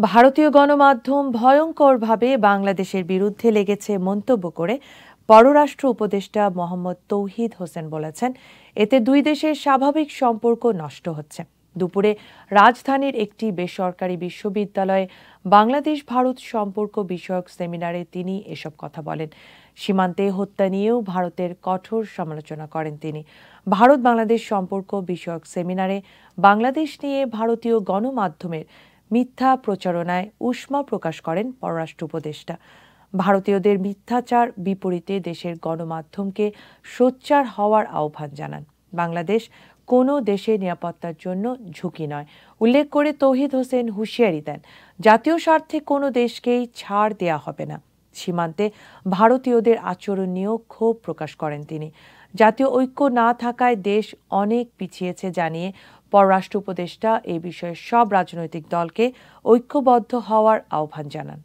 ভারতীয় গণমাধ্যম ভয়ঙ্করভাবে বাংলাদেশের বিরুদ্ধে লেগেছে মন্তব্য করে পররাষ্ট্র উপদেষ্টা মোহাম্মদ তৌহিদ হোসেন বলেছেন, এতে দুই দেশের স্বাভাবিক সম্পর্ক নষ্ট হচ্ছে। দুপুরে রাজধানীর একটি বেসরকারি বিশ্ববিদ্যালয়ে বাংলাদেশ ভারত সম্পর্ক বিষয়ক সেমিনারে তিনি এসব কথা বলেন। সীমান্তে হত্যা নিয়েও ভারতের কঠোর সমালোচনা করেন তিনি। ভারত বাংলাদেশ সম্পর্ক বিষয়ক সেমিনারে বাংলাদেশ নিয়ে ভারতীয় গণমাধ্যমের মিথ্যা প্রচারণায় উষ্মা প্রকাশ করেন পররাষ্ট্র উপদেষ্টা। ভারতীয়দের মিথ্যাচার বিপরীতে দেশের গণমাধ্যমকে সোচ্চার হওয়ার আহ্বান জানান। বাংলাদেশ কোনো দেশের নিরাপত্তার জন্য ঝুঁকি নয় উল্লেখ করে তৌহিদ হোসেন হুঁশিয়ারি দেন, জাতীয় স্বার্থে কোনো দেশকেই ছাড় দেয়া হবে না। সীমান্তে ভারতীয়দের আচরণ নিয়েও ক্ষোভ প্রকাশ করেন তিনি। জাতীয় ঐক্য না থাকায় দেশ অনেক পিছিয়েছে জানিয়ে পররাষ্ট্র উপদেষ্টা এই বিষয়ে সব রাজনৈতিক দলকে ঐক্যবদ্ধ হওয়ার আহ্বান জানান।